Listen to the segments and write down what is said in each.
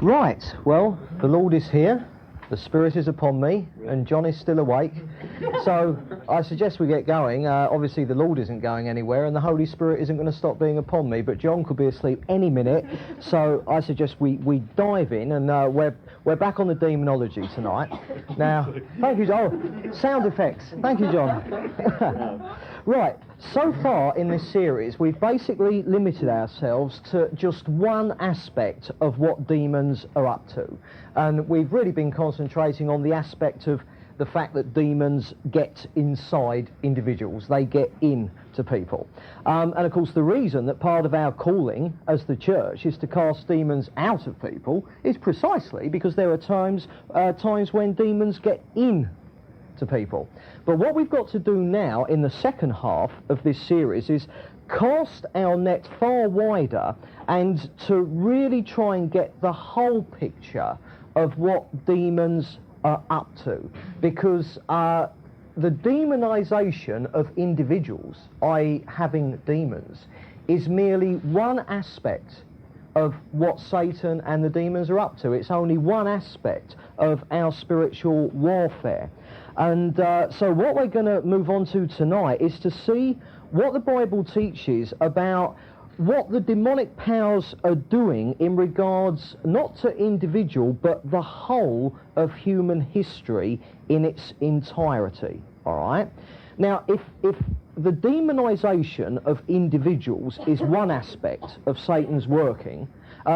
Right, well, the Lord is here, the Spirit is upon me, and John is still awake. So I suggest we get going. Obviously the Lord isn't going anywhere, and the Holy Spirit isn't going to stop being upon me, but John could be asleep any minute. So I suggest we dive in, and we're back on the demonology tonight. Now, thank you, John. Oh, sound effects. Thank you, John. Right, so far in this series we've basically limited ourselves to just one aspect of what demons are up to, and we've really been concentrating on the aspect of the fact that demons get inside individuals, they get into people. And of course the reason that part of our calling as the church is to cast demons out of people is precisely because there are times when demons get in to people. But what we've got to do now in the second half of this series is cast our net far wider and to really try and get the whole picture of what demons are up to, because the demonization of individuals, i.e. having demons, is merely one aspect of what Satan and the demons are up to. It's only one aspect of our spiritual warfare. And so what we're going to move on to tonight is to see what the Bible teaches about what the demonic powers are doing in regards not to individual but the whole of human history in its entirety. All right? Now, if the demonization of individuals is one aspect of Satan's working,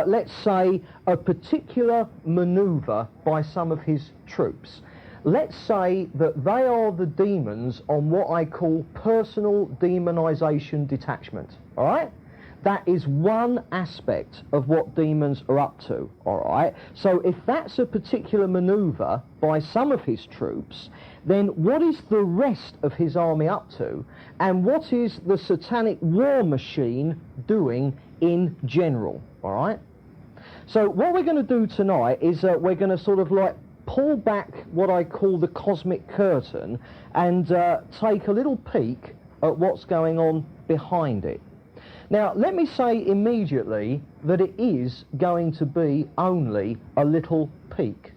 let's say a particular maneuver by some of his troops. Let's say that they are the demons on what I call personal demonization detachment. All right? That is one aspect of what demons are up to, all right? So if that's a particular maneuver by some of his troops, then what is the rest of his army up to? And what is the satanic war machine doing in general, all right? So what we're going to do tonight is we're going to sort of like pull back what I call the cosmic curtain and take a little peek at what's going on behind it. Now, let me say immediately that it is going to be only a little peek.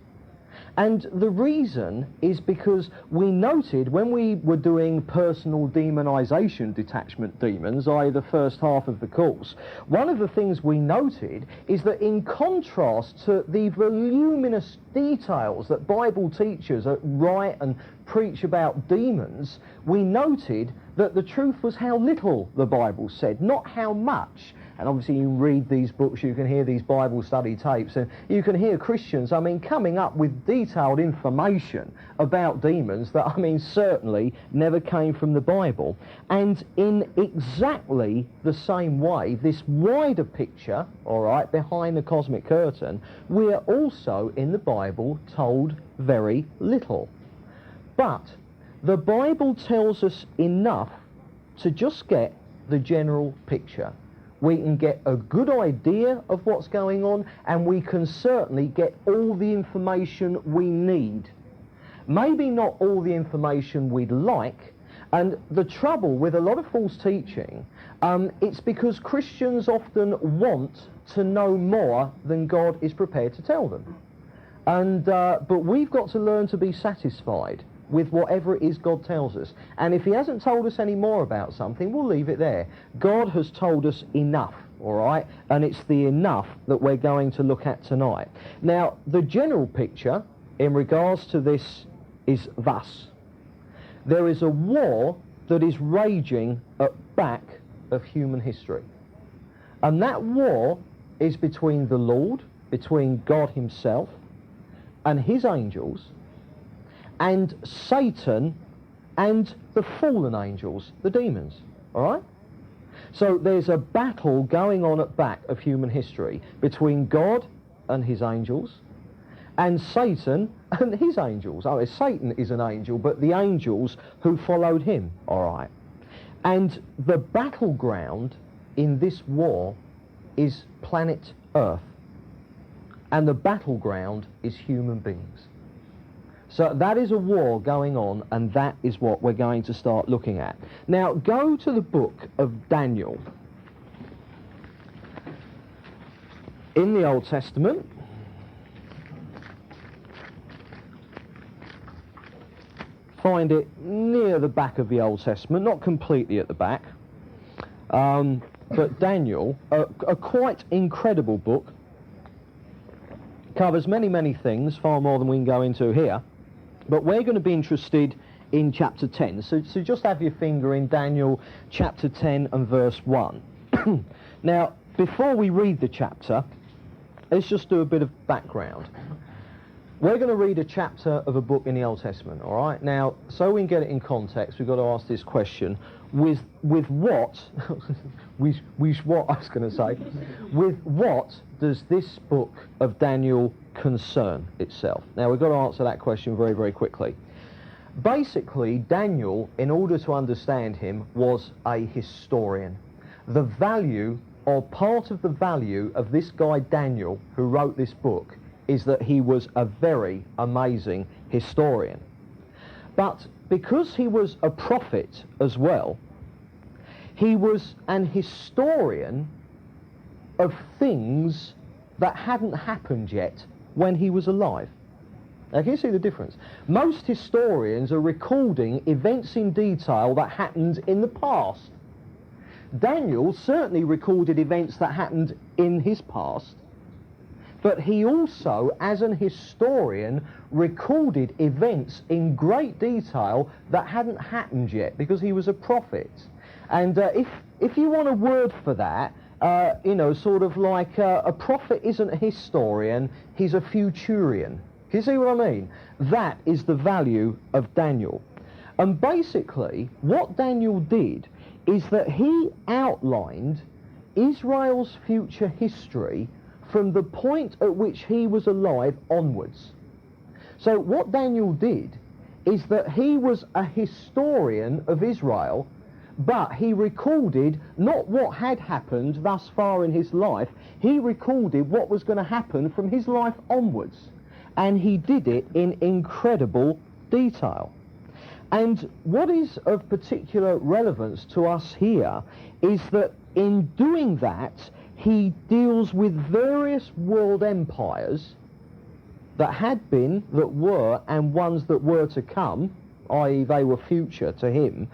And the reason is because we noted when we were doing personal demonization detachment demons, i.e. the first half of the course, one of the things we noted is that in contrast to the voluminous details that Bible teachers write and preach about demons, we noted that the truth was how little the Bible said, not how much. And obviously you read these books, you can hear these Bible study tapes, and you can hear Christians, coming up with detailed information about demons that, certainly never came from the Bible. And in exactly the same way, this wider picture, all right, behind the cosmic curtain, we are also in the Bible told very little. But the Bible tells us enough to just get the general picture. We can get a good idea of what's going on, and we can certainly get all the information we need. Maybe not all the information we'd like, and the trouble with a lot of false teaching, it's because Christians often want to know more than God is prepared to tell them. And but we've got to learn to be satisfied with whatever it is God tells us. And if he hasn't told us any more about something, we'll leave it there. God has told us enough, all right? And it's the enough that we're going to look at tonight. Now, the general picture in regards to this is thus. There is a war that is raging at back of human history. And that war is between the Lord, between God himself and his angels, and Satan and the fallen angels, the demons, all right? So there's a battle going on at back of human history between God and his angels and Satan and his angels. Satan is an angel, but the angels who followed him, all right? And the battleground in this war is planet Earth, and the battleground is human beings. So that is a war going on, and that is what we're going to start looking at. Now, go to the book of Daniel. In the Old Testament, find it near the back of the Old Testament, not completely at the back. But Daniel, a quite incredible book, covers many things, far more than we can go into here. But we're going to be interested in chapter 10. So just have your finger in Daniel chapter 10 and verse 1. Now, before we read the chapter, let's just do a bit of background. We're going to read a chapter of a book in the Old Testament, all right? Now, so we can get it in context, we've got to ask this question. With what, with what I was going to say, with what does this book of Daniel concern itself? Now, we've got to answer that question very quickly. Basically, Daniel, in order to understand him, was a historian. The value, or part of the value of this guy Daniel, who wrote this book, is that he was a very amazing historian. But because he was a prophet as well, he was an historian of things that hadn't happened yet when he was alive. Now, can you see the difference? Most historians are recording events in detail that happened in the past. Daniel certainly recorded events that happened in his past, but he also, as an historian, recorded events in great detail that hadn't happened yet, because he was a prophet. And if you want a word for that, you know, sort of like a prophet isn't a historian, he's a futurian. Can you see what I mean? That is the value of Daniel. And basically, what Daniel did is that he outlined Israel's future history from the point at which he was alive onwards. So what Daniel did is that he was a historian of Israel, but he recorded not what had happened thus far in his life, he recorded what was going to happen from his life onwards. And he did it in incredible detail. And what is of particular relevance to us here is that in doing that, he deals with various world empires that had been, that were, and ones that were to come, i.e. they were future to him,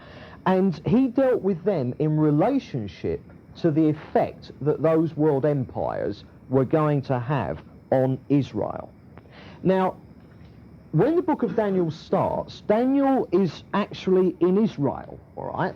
and he dealt with them in relationship to the effect that those world empires were going to have on Israel. Now, when the book of Daniel starts, Daniel is actually in Israel, all right?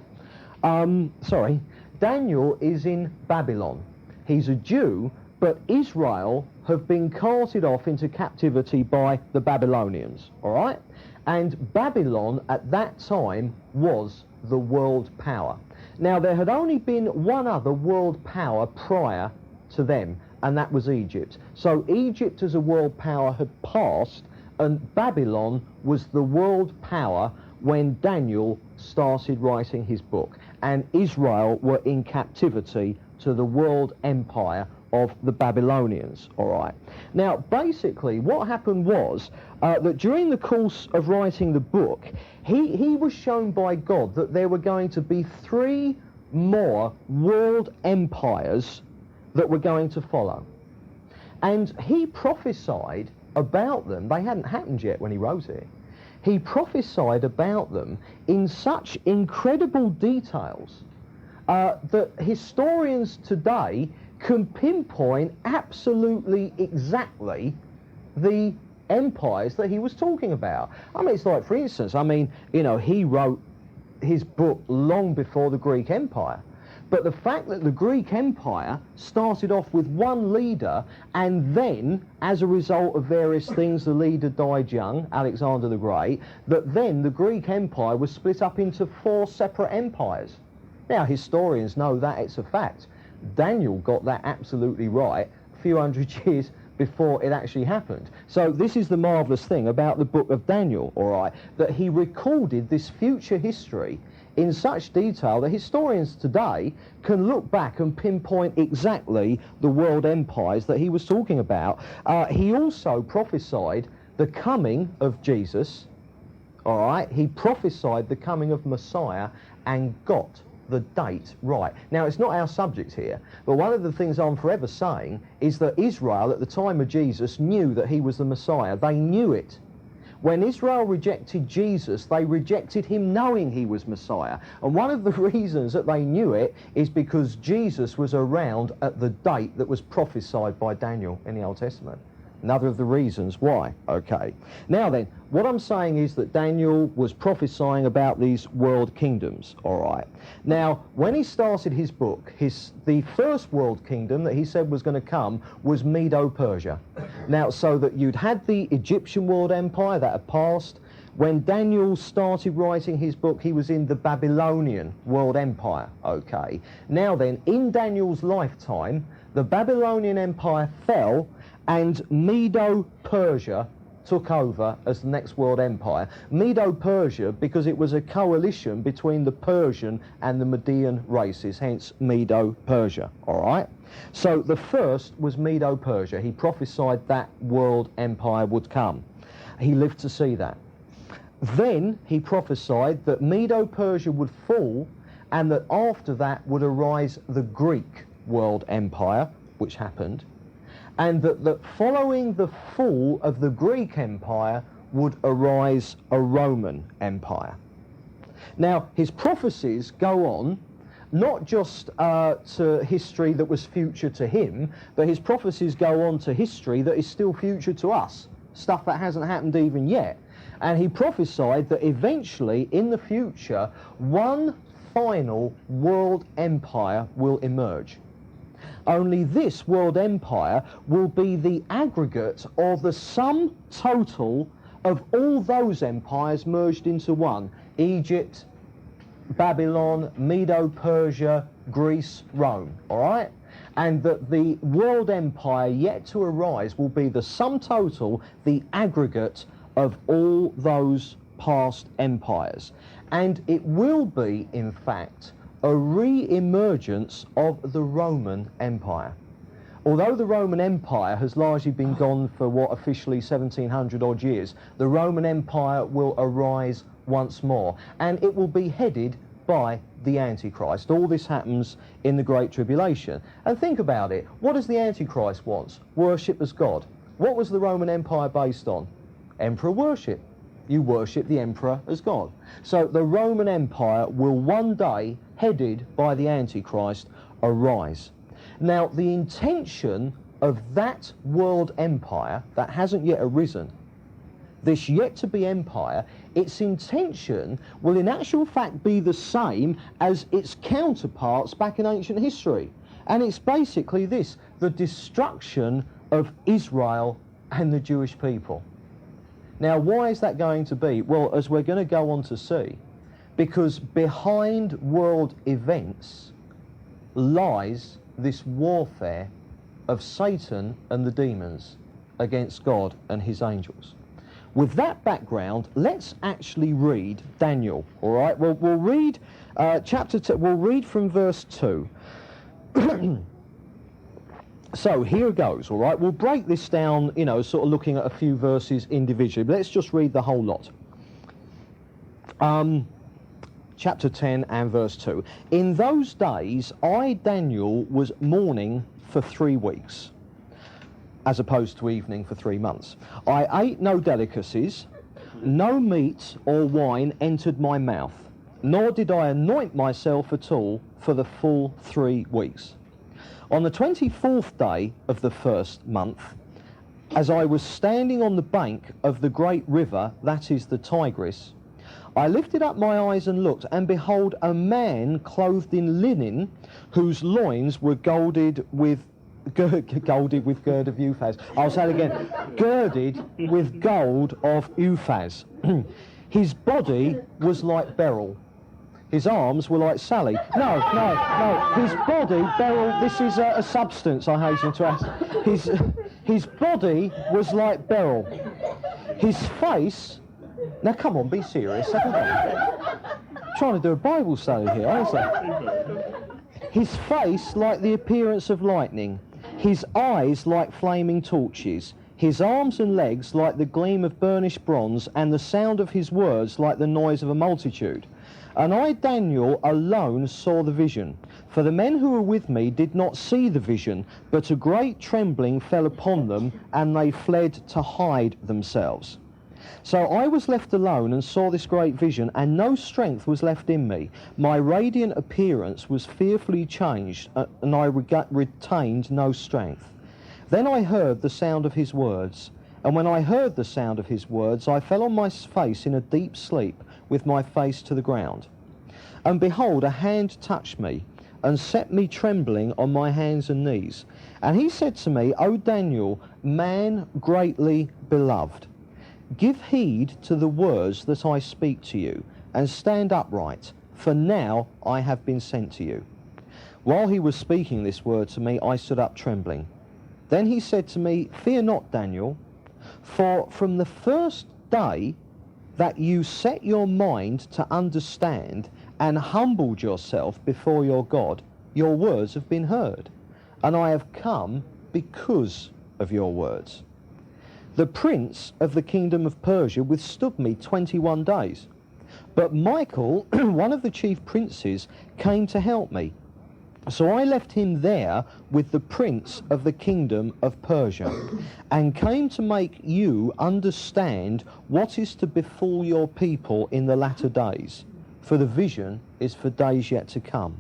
Daniel is in Babylon. He's a Jew, but Israel have been carted off into captivity by the Babylonians, all right? And Babylon at that time was the world power. Now, there had only been one other world power prior to them, and that was Egypt. So Egypt as a world power had passed, and Babylon was the world power when Daniel started writing his book, and Israel were in captivity to the world empire of the Babylonians, all right? Now, basically, what happened was that during the course of writing the book, he was shown by God that there were going to be 3 more world empires that were going to follow. And he prophesied about them. They hadn't happened yet when he wrote it. He prophesied about them in such incredible details that historians today can pinpoint absolutely exactly the empires that he was talking about. I mean, it's like, for instance, I mean, you know, he wrote his book long before the Greek Empire. But the fact that the Greek Empire started off with one leader, and then, as a result of various things, the leader died young, Alexander the Great, that then the Greek Empire was split up into 4 separate empires. Now, historians know that it's a fact. Daniel got that absolutely right a few hundred years before it actually happened. So this is the marvellous thing about the book of Daniel, all right, that he recorded this future history in such detail that historians today can look back and pinpoint exactly the world empires that he was talking about. He also prophesied the coming of Jesus, all right? He prophesied the coming of Messiah and got the date right. Now, it's not our subject here, but one of the things I'm forever saying is that Israel at the time of Jesus knew that he was the Messiah. They knew it. When Israel rejected Jesus, they rejected him knowing he was Messiah. And one of the reasons that they knew it is because Jesus was around at the date that was prophesied by Daniel in the Old Testament. Another of the reasons why. Okay. Now then, what I'm saying is that Daniel was prophesying about these world kingdoms, all right. Now, when he started his book, the first world kingdom that he said was going to come was Medo-Persia. Now, so that you'd had the Egyptian world empire that had passed. When Daniel started writing his book, he was in the Babylonian world empire, okay. Now then, in Daniel's lifetime, the Babylonian empire fell, and Medo-Persia took over as the next world empire. Medo-Persia because it was a coalition between the Persian and the Median races, hence Medo-Persia, all right? So the first was Medo-Persia. He prophesied that world empire would come. He lived to see that. Then he prophesied that Medo-Persia would fall and that after that would arise the Greek world empire, which happened. And that following the fall of the Greek Empire would arise a Roman Empire. Now, his prophecies go on, not just to history that was future to him, but his prophecies go on to history that is still future to us, stuff that hasn't happened even yet. And he prophesied that eventually, in the future, one final world empire will emerge. Only this world empire will be the aggregate or the sum total of all those empires merged into one. Egypt, Babylon, Medo-Persia, Greece, Rome, all right? And that the world empire yet to arise will be the sum total, the aggregate of all those past empires. And it will be, in fact, a re-emergence of the Roman Empire. Although the Roman Empire has largely been gone for what officially 1700 odd years, the Roman Empire will arise once more, and it will be headed by the Antichrist. All this happens in the Great Tribulation. And think about it, what does the Antichrist want? Worship as God. What was the Roman Empire based on? Emperor worship. You worship the emperor as God. So the Roman Empire will one day, headed by the Antichrist, arise. Now, the intention of that world empire that hasn't yet arisen, this yet-to-be empire, its intention will in actual fact be the same as its counterparts back in ancient history. And it's basically this, the destruction of Israel and the Jewish people. Now, why is that going to be? Well, as we're going to go on to see, because behind world events lies this warfare of Satan and the demons against God and his angels. With that background, let's actually read Daniel, all right? Well, we'll read chapter 2, we'll read from verse 2. So here goes, all right? We'll break this down, you know, sort of looking at a few verses individually, but let's just read the whole lot. Chapter 10 and verse 2. In those days, I, Daniel, was mourning for 3 weeks, as opposed to evening for 3 months. I ate no delicacies, no meat or wine entered my mouth, nor did I anoint myself at all for the full 3 weeks. On the 24th day of the 1st month, as I was standing on the bank of the great river, that is the Tigris, I lifted up my eyes and looked, and behold, a man clothed in linen, whose loins were girded with gird of Uphaz. I'll say it again. Girded with gold of Uphaz. His body was like beryl. His arms were like Sally. No. His body, beryl, this is a substance, I hasten to add. His body was like beryl. His face... Now, come on, be serious. Trying to do a Bible study here, honestly. His face like the appearance of lightning. His eyes like flaming torches. His arms and legs like the gleam of burnished bronze, and the sound of his words like the noise of a multitude. And I, Daniel, alone saw the vision. For the men who were with me did not see the vision, but a great trembling fell upon them, and they fled to hide themselves. So I was left alone and saw this great vision, and no strength was left in me. My radiant appearance was fearfully changed, and I retained no strength. Then I heard the sound of his words, and when I heard the sound of his words, I fell on my face in a deep sleep, with my face to the ground. And behold, a hand touched me, and set me trembling on my hands and knees. And he said to me, O Daniel, man greatly beloved, give heed to the words that I speak to you, and stand upright, for now I have been sent to you. While he was speaking this word to me, I stood up trembling. Then he said to me, fear not, Daniel, for from the first day that you set your mind to understand and humbled yourself before your God, your words have been heard, and I have come because of your words. The prince of the kingdom of Persia withstood me 21 days. But Michael, one of the chief princes, came to help me. So I left him there with the prince of the kingdom of Persia, and came to make you understand what is to befall your people in the latter days, for the vision is for days yet to come.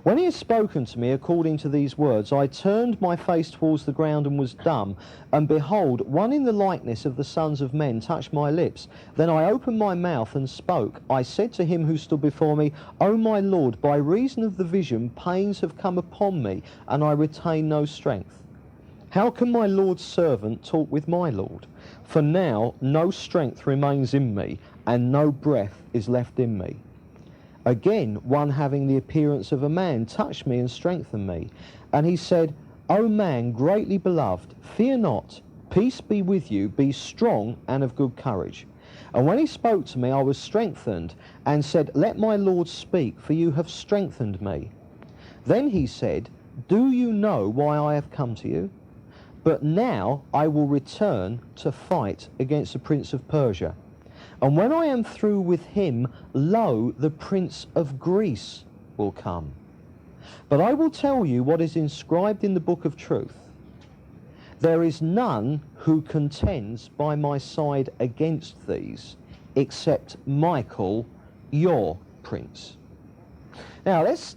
When he had spoken to me according to these words, I turned my face towards the ground and was dumb. And behold, one in the likeness of the sons of men touched my lips. Then I opened my mouth and spoke. I said to him who stood before me, O my Lord, by reason of the vision, pains have come upon me, and I retain no strength. How can my Lord's servant talk with my Lord? For now no strength remains in me, and no breath is left in me. Again, one having the appearance of a man touched me and strengthened me. And he said, O man greatly beloved, fear not, peace be with you, be strong and of good courage. And when he spoke to me, I was strengthened, and said, let my Lord speak, for you have strengthened me. Then he said, do you know why I have come to you? But now I will return to fight against the prince of Persia. And when I am through with him, lo, the prince of Greece will come. But I will tell you what is inscribed in the book of truth. There is none who contends by my side against these, except Michael, your prince. Now let's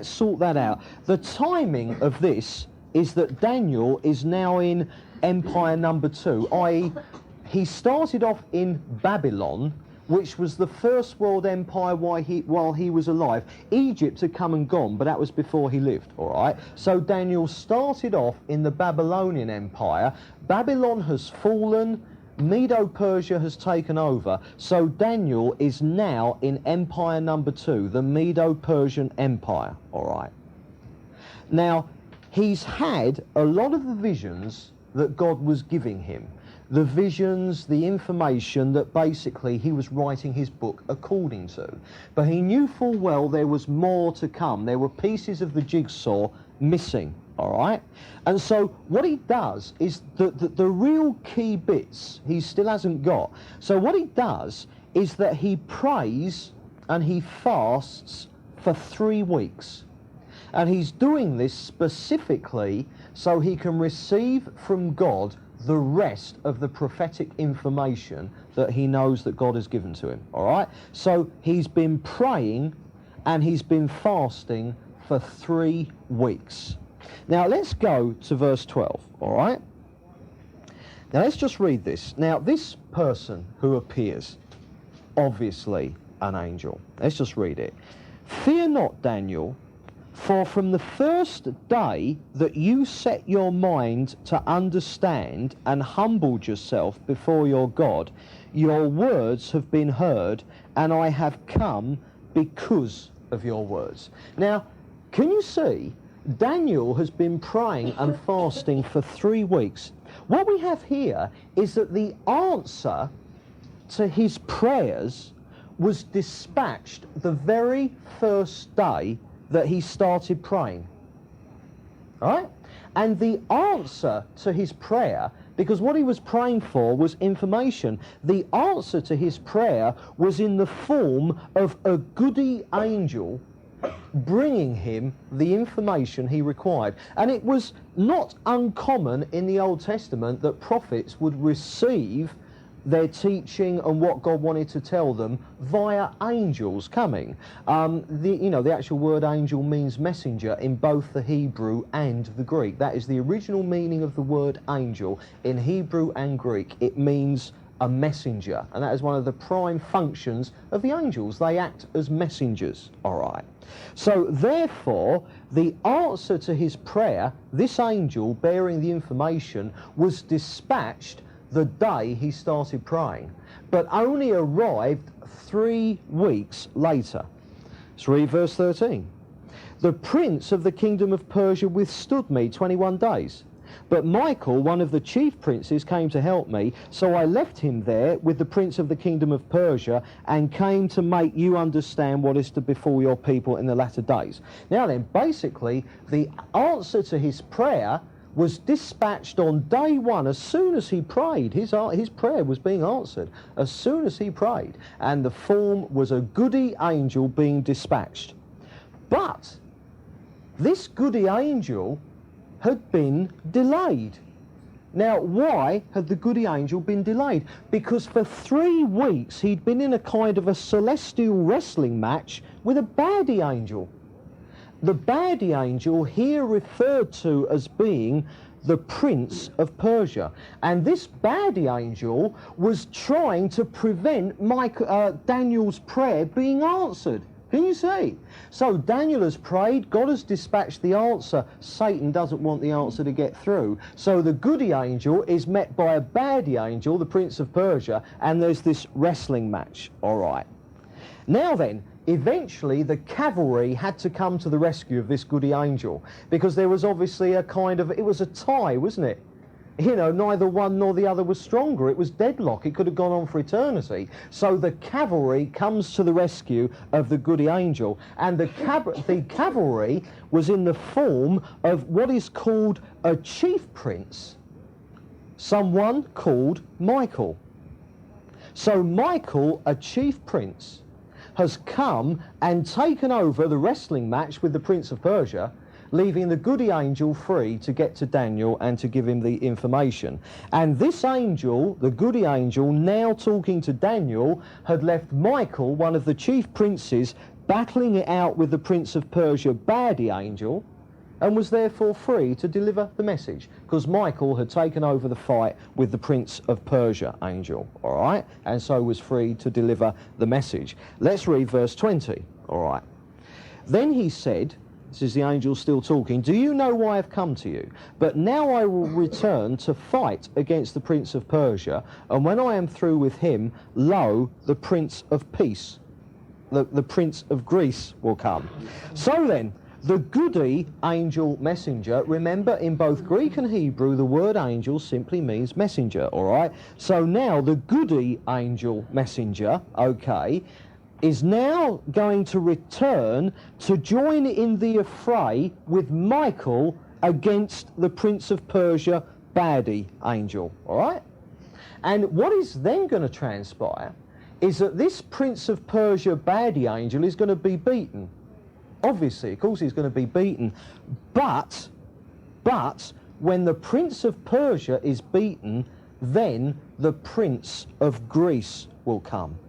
sort that out. The timing of this is that Daniel is now in empire number 2, i.e., he started off in Babylon, which was the first world empire while he was alive. Egypt had come and gone, but that was before he lived, all right? So Daniel started off in the Babylonian Empire. Babylon has fallen, Medo-Persia has taken over, so Daniel is now in empire number 2, the Medo-Persian Empire, all right? Now, he's had a lot of the visions that God was giving him. The visions, the information that basically he was writing his book according to. But he knew full well there was more to come. There were pieces of the jigsaw missing, all right? And so what he does is the real key bits he still hasn't got. So what he does is that he prays and he fasts for 3 weeks. And he's doing this specifically so he can receive from God the rest of the prophetic information that he knows that God has given to him, all right? So he's been praying and he's been fasting for 3 weeks. Now let's go to verse 12, all right? Now let's just read this. Now this person who appears, obviously an angel. Let's just read it. Fear not, Daniel, for from the first day that you set your mind to understand and humbled yourself before your God, your words have been heard, and I have come because of your words. Now, can you see? Daniel has been praying and fasting for 3 weeks. What we have here is that the answer to his prayers was dispatched the very first day that he started praying, all right? And the answer to his prayer, because what he was praying for was information, the answer to his prayer was in the form of a goody angel bringing him the information he required. And it was not uncommon in the Old Testament that prophets would receive their teaching and what God wanted to tell them via angels coming. The actual word angel means messenger in both the Hebrew and the Greek. That is the original meaning of the word angel in Hebrew and Greek. It means a messenger, and that is one of the prime functions of the angels. They act as messengers, all right. So therefore, the answer to his prayer, this angel bearing the information, was dispatched the day he started praying, but only arrived 3 weeks later. Let's read verse 13. The prince of the kingdom of Persia withstood me 21 days. But Michael, one of the chief princes, came to help me, so I left him there with the prince of the kingdom of Persia and came to make you understand what is to befall your people in the latter days. Now then, basically, the answer to his prayer was dispatched on day one. As soon as he prayed, his prayer was being answered as soon as he prayed, and the form was a goody angel being dispatched. But this goody angel had been delayed. Now, why had the goody angel been delayed? Because for 3 weeks he'd been in a kind of a celestial wrestling match with a baddie angel. The baddie angel here referred to as being the Prince of Persia. And this baddie angel was trying to prevent Daniel's prayer being answered. Can you see? So Daniel has prayed, God has dispatched the answer, Satan doesn't want the answer to get through. So the goody angel is met by a baddie angel, the Prince of Persia, and there's this wrestling match. All right. Now then, eventually the cavalry had to come to the rescue of this goody angel, because there was obviously a kind of, it was a tie, wasn't it? You know, neither one nor the other was stronger. It was deadlock. It could have gone on for eternity. So the cavalry comes to the rescue of the goody angel, and the cavalry was in the form of what is called a chief prince, someone called Michael. So Michael, a chief prince, has come and taken over the wrestling match with the Prince of Persia, leaving the goody angel free to get to Daniel and to give him the information. And this angel, the goody angel, now talking to Daniel, had left Michael, one of the chief princes, battling it out with the Prince of Persia baddie angel, and was therefore free to deliver the message, because Michael had taken over the fight with the Prince of Persia angel, all right, and so was free to deliver the message. Let's read verse 20, all right. Then he said, this is the angel still talking, do you know why I've come to you? But now I will return to fight against the Prince of Persia, and when I am through with him, lo, the Prince of Peace, the Prince of Greece will come. So then, the goody angel messenger, remember in both Greek and Hebrew the word angel simply means messenger, all right? So now the goody angel messenger, okay, is now going to return to join in the affray with Michael against the Prince of Persia baddie angel, all right? And what is then going to transpire is that this Prince of Persia baddie angel is going to be beaten. Obviously, of course he's going to be beaten, but when the Prince of Persia is beaten, then the Prince of Greece will come.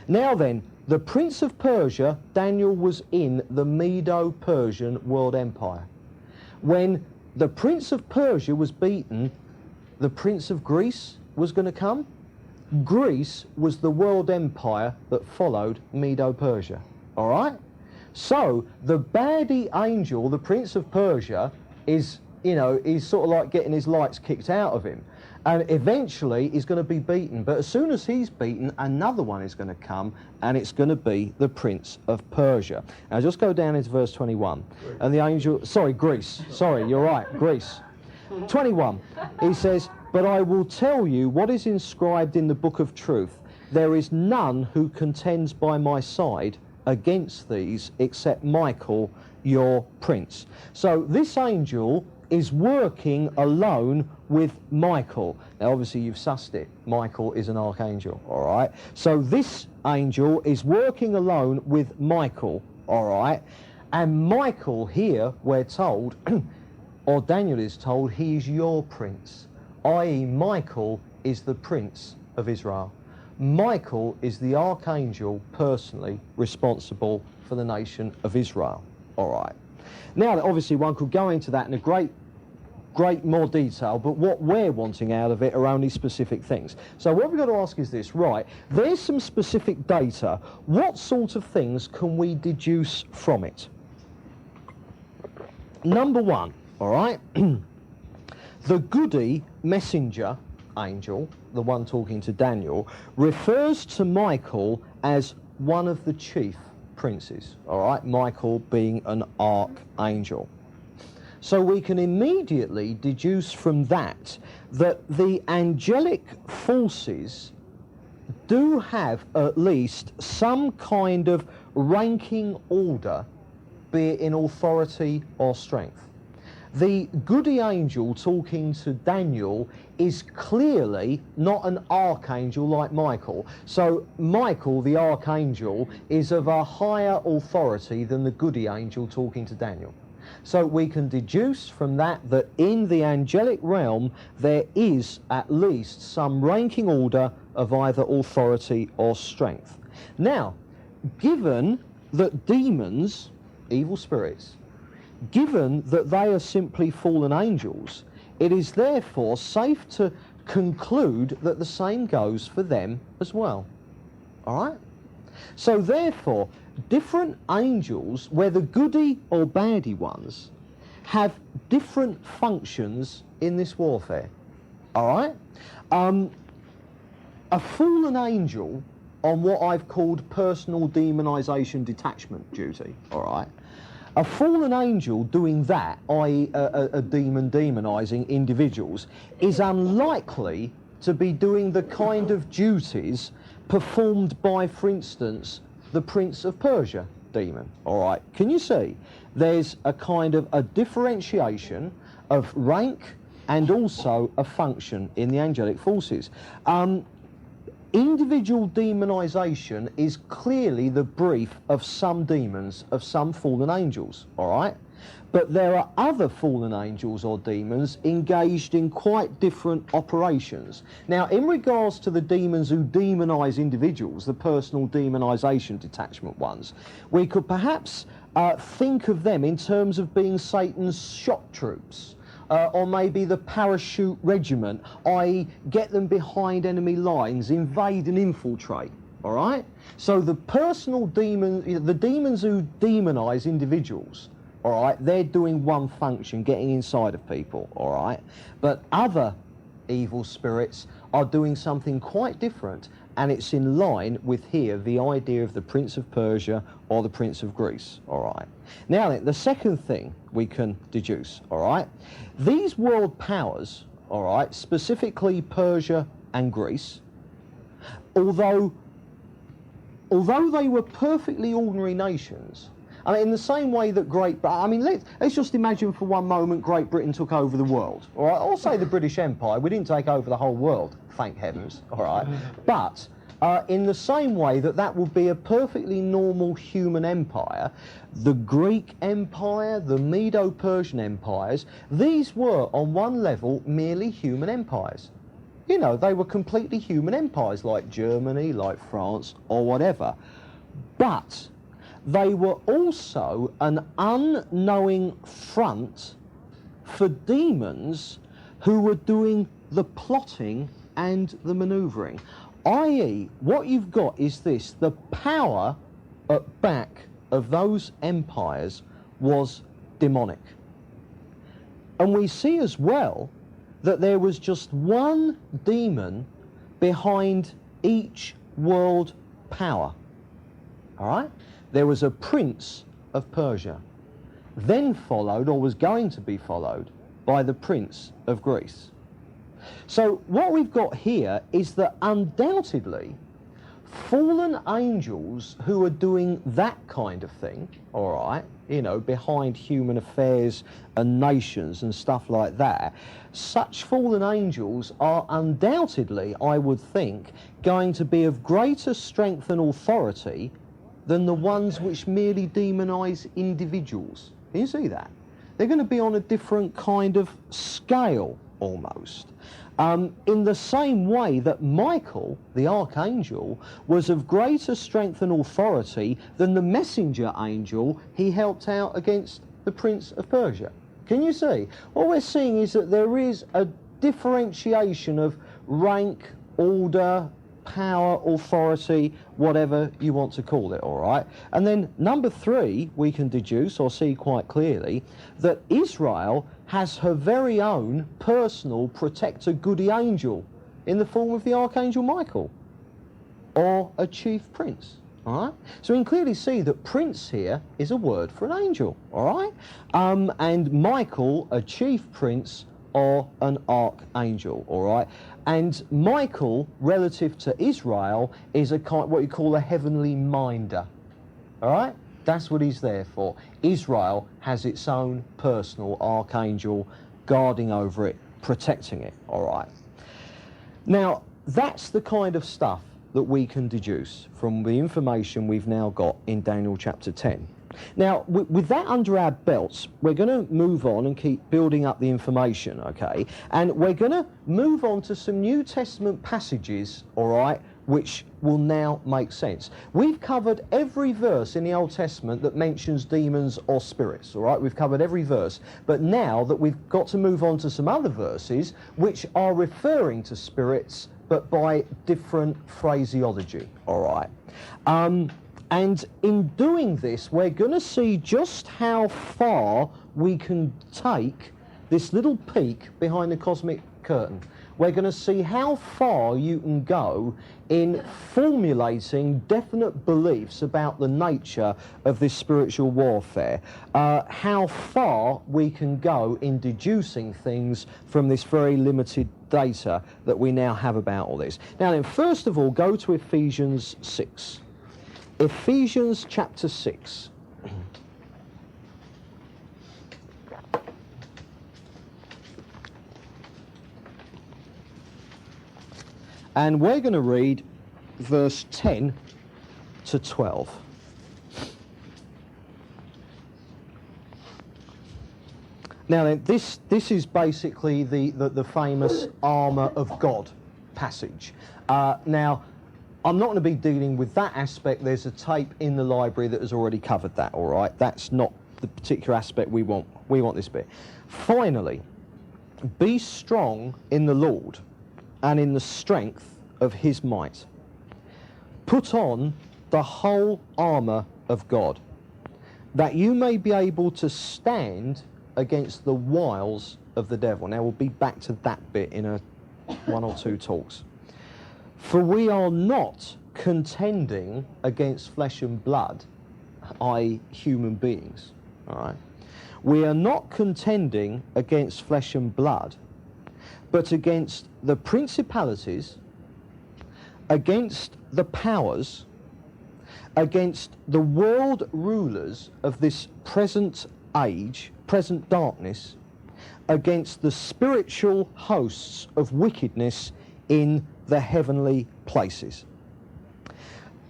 Now then, the Prince of Persia, Daniel was in the Medo-Persian world empire. When the Prince of Persia was beaten, the Prince of Greece was going to come. Greece was the world empire that followed Medo-Persia, all right? So the baddie angel, the Prince of Persia, is, you know, he's sort of like getting his lights kicked out of him. And eventually he's going to be beaten. But as soon as he's beaten, another one is going to come, and it's going to be the Prince of Persia. Now just go down into verse 21. And the angel, sorry, Greece. Sorry, you're right, Greece. 21, he says, but I will tell you what is inscribed in the book of truth. There is none who contends by my side against these except Michael, your prince. So this angel is working alone with Michael. Now obviously you've sussed it. Michael is an archangel, all right? So this angel is working alone with Michael, all right? And Michael here, we're told, or Daniel is told, he is your prince, i.e. Michael is the Prince of Israel. Michael is the archangel personally responsible for the nation of Israel. All right. Now, obviously, one could go into that in a great more detail, but what we're wanting out of it are only specific things. So what we've got to ask is this, right, there's some specific data. What sort of things can we deduce from it? Number one, all right, the goody messenger angel, the one talking to Daniel, refers to Michael as one of the chief princes, all right, Michael being an archangel. So we can immediately deduce from that that the angelic forces do have at least some kind of ranking order, be it in authority or strength. The goody angel talking to Daniel is clearly not an archangel like Michael. So Michael, the archangel, is of a higher authority than the goody angel talking to Daniel. So we can deduce from that that in the angelic realm there is at least some ranking order of either authority or strength. Now, given that demons, evil spirits, given that they are simply fallen angels, it is therefore safe to conclude that the same goes for them as well. All right? So therefore, different angels, whether goody or baddie ones, have different functions in this warfare. All right? A fallen angel on what I've called personal demonization detachment duty, all right? A fallen angel doing that, i.e. a demon demonizing individuals, is unlikely to be doing the kind of duties performed by, for instance, the Prince of Persia demon, all right? Can you see? There's a kind of a differentiation of rank and also a function in the angelic forces. Individual demonization is clearly the brief of some demons, of some fallen angels, all right? But there are other fallen angels or demons engaged in quite different operations. Now, in regards to the demons who demonize individuals, the personal demonization detachment ones, we could perhaps think of them in terms of being Satan's shock troops. Or maybe the parachute regiment, i.e. get them behind enemy lines, invade and infiltrate, all right? So the personal demon, the demons who demonize individuals, all right, they're doing one function, getting inside of people, all right? But other evil spirits are doing something quite different, and it's in line with here the idea of the Prince of Persia or the Prince of Greece, all right? Now then, the second thing we can deduce, all right? These world powers, all right, specifically Persia and Greece, although they were perfectly ordinary nations, I mean, in the same way that let's just imagine for one moment Great Britain took over the world, all right? Or say the British Empire. We didn't take over the whole world, thank heavens, all right? But in the same way that would be a perfectly normal human empire, the Greek Empire, the Medo-Persian empires, these were on one level merely human empires. You know, they were completely human empires like Germany, like France, or whatever. But they were also an unknowing front for demons who were doing the plotting and the manoeuvring. I.e., what you've got is this: the power at back of those empires was demonic. And we see as well that there was just one demon behind each world power. All right? There was a Prince of Persia, then followed, or was going to be followed, by the Prince of Greece. So what we've got here is that undoubtedly fallen angels who are doing that kind of thing, all right, you know, behind human affairs and nations and stuff like that, such fallen angels are undoubtedly, I would think, going to be of greater strength and authority than the ones which merely demonize individuals. Can you see that? They're going to be on a different kind of scale, almost. In the same way that Michael, the archangel, was of greater strength and authority than the messenger angel he helped out against the Prince of Persia. Can you see? What we're seeing is that there is a differentiation of rank, order, power, authority, whatever you want to call it, all right? And then number 3, we can deduce or see quite clearly that Israel has her very own personal protector goody angel in the form of the Archangel Michael, or a chief prince, all right? So we can clearly see that prince here is a word for an angel, all right? And Michael, a chief prince, or an archangel, all right? And Michael, relative to Israel, is a kind, what you call a heavenly minder, all right? That's what he's there for. Israel has its own personal archangel guarding over it, protecting it, all right? Now, that's the kind of stuff that we can deduce from the information we've now got in Daniel chapter 10. Now, with that under our belts, we're going to move on and keep building up the information, okay? And we're going to move on to some New Testament passages, all right, which will now make sense. We've covered every verse in the Old Testament that mentions demons or spirits, all right? We've covered every verse. But now that we've got to move on to some other verses which are referring to spirits, but by different phraseology, all right? And in doing this, we're going to see just how far we can take this little peek behind the cosmic curtain. We're going to see how far you can go in formulating definite beliefs about the nature of this spiritual warfare, how far we can go in deducing things from this very limited data that we now have about all this. Now then, first of all, go to Ephesians 6. Ephesians chapter 6. And we're going to read verse 10 to 12. Now then, this is basically the famous armour of God passage. Now, I'm not going to be dealing with that aspect. There's a tape in the library that has already covered that, all right? That's not the particular aspect we want. We want this bit. Finally, be strong in the Lord and in the strength of his might. Put on the whole armour of God, that you may be able to stand against the wiles of the devil. Now, we'll be back to that bit in one or two talks. For we are not contending against flesh and blood, i.e. human beings, all right? We are not contending against flesh and blood, but against the principalities, against the powers, against the world rulers of this present age, present darkness, against the spiritual hosts of wickedness in the heavenly places.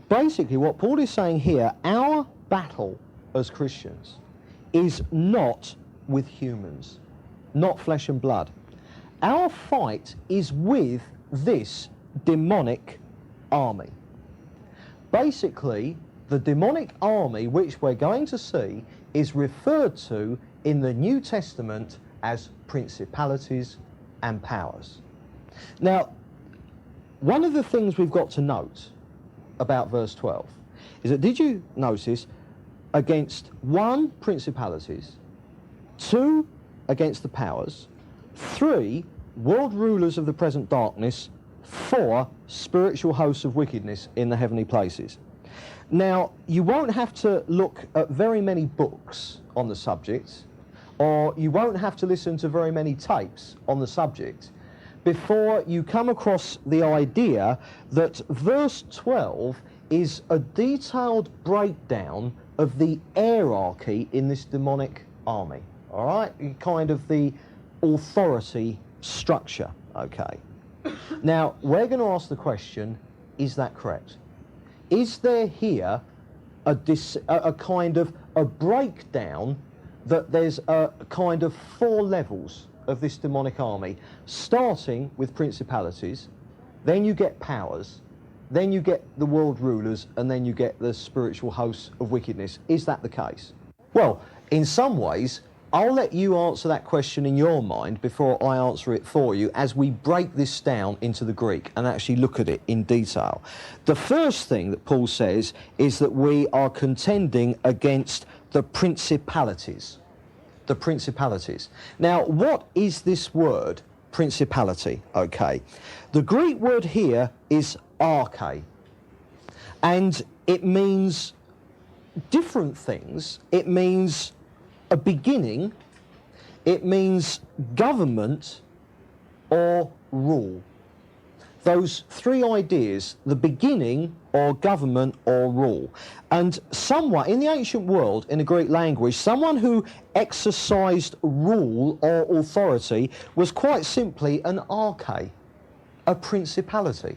Basically, what Paul is saying here, our battle as Christians is not with humans, not flesh and blood. Our fight is with this demonic army. Basically, the demonic army which we're going to see is referred to in the New Testament as principalities and powers. Now, one of the things we've got to note about verse 12 is that, did you notice, against 1, principalities, 2, against the powers, 3, world rulers of the present darkness, 4, spiritual hosts of wickedness in the heavenly places. Now, you won't have to look at very many books on the subject, or you won't have to listen to very many tapes on the subject before you come across the idea that verse 12 is a detailed breakdown of the hierarchy in this demonic army, all right? Kind of the authority structure, okay? Now, we're going to ask the question, is that correct? Is there here a kind of a breakdown that there's a kind of 4 levels of this demonic army, starting with principalities, then you get powers, then you get the world rulers, and then you get the spiritual hosts of wickedness. Is that the case? Well, in some ways, I'll let you answer that question in your mind before I answer it for you as we break this down into the Greek and actually look at it in detail. The first thing that Paul says is that we are contending against the principalities. The principalities. Now, what is this word, principality? Okay. The Greek word here is arche, and it means different things. It means a beginning, it means government or rule. Those three ideas, the beginning or government or rule. And someone, in the ancient world, in the Greek language, someone who exercised rule or authority was quite simply an arche, a principality.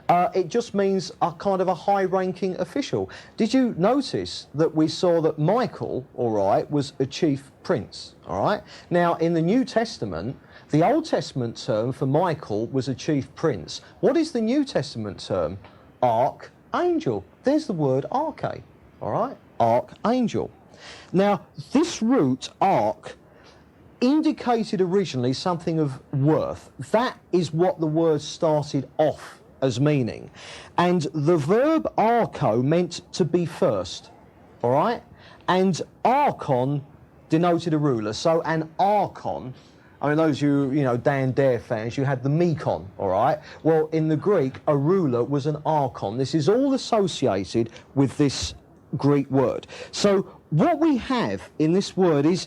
It just means a kind of a high-ranking official. Did you notice that we saw that Michael, all right, was a chief prince, all right? Now, in the New Testament, the Old Testament term for Michael was a chief prince. What is the New Testament term? Archangel. There's the word arche, all right? Archangel. Now, this root, arch, indicated originally something of worth. That is what the word started off as meaning. And the verb archo meant to be first, all right? And archon denoted a ruler. So an archon, I mean, those you know, Dan Dare fans, you had the Mekon, all right? Well, in the Greek, a ruler was an archon. This is all associated with this Greek word. So what we have in this word is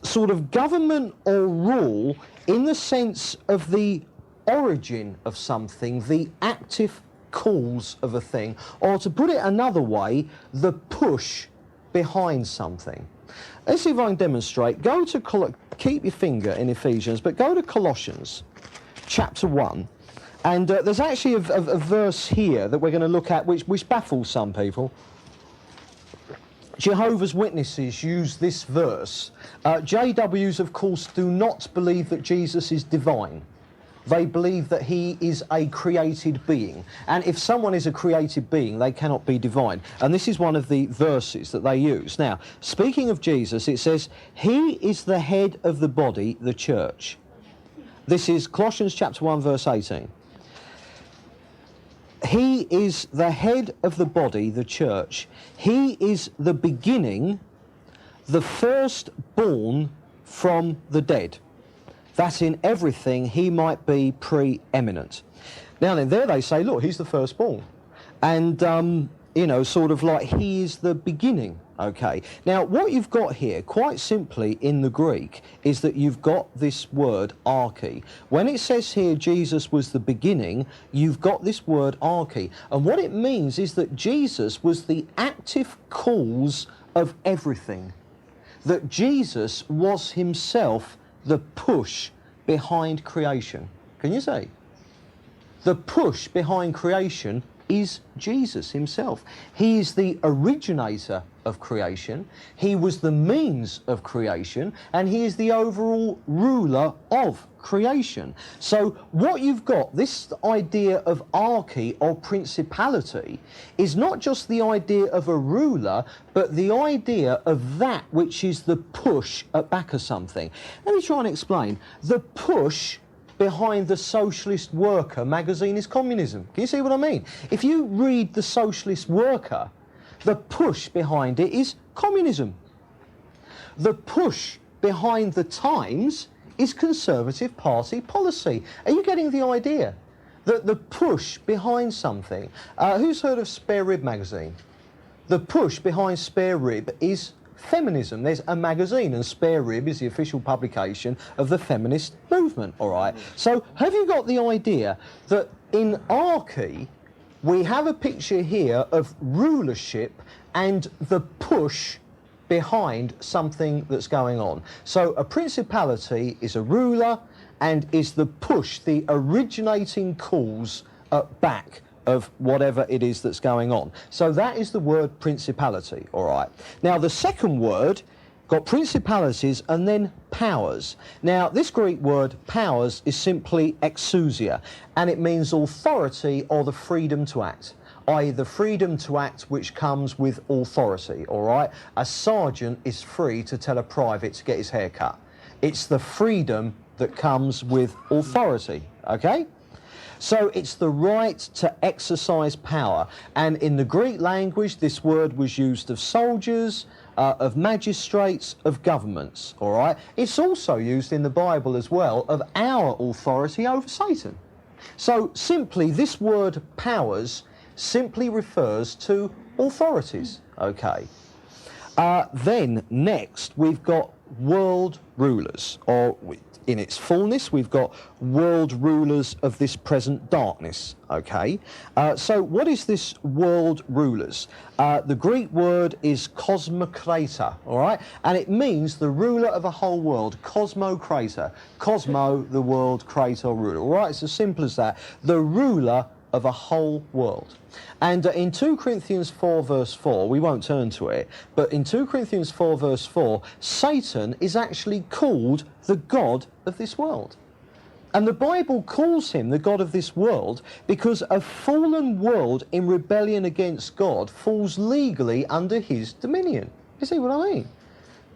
sort of government or rule in the sense of the origin of something, the active cause of a thing, or to put it another way, the push behind something. Let's see if I can demonstrate. Go to, keep your finger in Ephesians, but go to Colossians chapter 1, and there's actually a verse here that we're going to look at which baffles some people. Jehovah's Witnesses use this verse. JWs, of course, do not believe that Jesus is divine. They believe that he is a created being. And if someone is a created being, they cannot be divine. And this is one of the verses that they use. Now, speaking of Jesus, it says, he is the head of the body, the church. This is Colossians chapter 1, verse 18. He is the head of the body, the church. He is the beginning, the firstborn from the dead, that in everything he might be preeminent. Now then, there they say, look, he's the firstborn. And, you know, sort of like he is the beginning, okay? Now, what you've got here, quite simply in the Greek, is that you've got this word arche. When it says here Jesus was the beginning, you've got this word arche. And what it means is that Jesus was the active cause of everything. That Jesus was himself the push behind creation. Can you see? The push behind creation is Jesus himself. He is the originator of creation, he was the means of creation, and he is the overall ruler of creation. So what you've got, this idea of arche or principality, is not just the idea of a ruler, but the idea of that which is the push at back of something. Let me try and explain. The push behind the Socialist Worker magazine is communism. Can you see what I mean? If you read the Socialist Worker, the push behind it is communism. The push behind the Times is Conservative Party policy. Are you getting the idea? That the push behind something, who's heard of Spare Rib magazine? The push behind Spare Rib is feminism. There's a magazine, and Spare Rib is the official publication of the feminist movement, all right? So have you got the idea that in arche, we have a picture here of rulership and the push behind something that's going on. So a principality is a ruler and is the push, the originating cause at back of whatever it is that's going on. So that is the word principality, all right. Now the second word got principalities and then powers. Now, this Greek word powers is simply exousia, and it means authority or the freedom to act, i.e. the freedom to act which comes with authority, all right? A sergeant is free to tell a private to get his hair cut. It's the freedom that comes with authority, okay? So it's the right to exercise power, and in the Greek language this word was used of soldiers, of magistrates, of governments, all right? It's also used in the Bible as well of our authority over Satan. So simply this word powers simply refers to authorities, okay? Then next we've got world rulers, or in its fullness we've got world rulers of this present darkness, okay? So what is this world rulers? The Greek word is cosmocrator, all right? And it means the ruler of a whole world, cosmocrator. Cosmo, the world, crator, ruler, all right? It's as simple as that. The ruler of a whole world. And in 2 Corinthians 4 verse 4, we won't turn to it, but in 2 Corinthians 4 verse 4, Satan is actually called the god of this world. And the Bible calls him the god of this world because a fallen world in rebellion against God falls legally under his dominion. You see what I mean?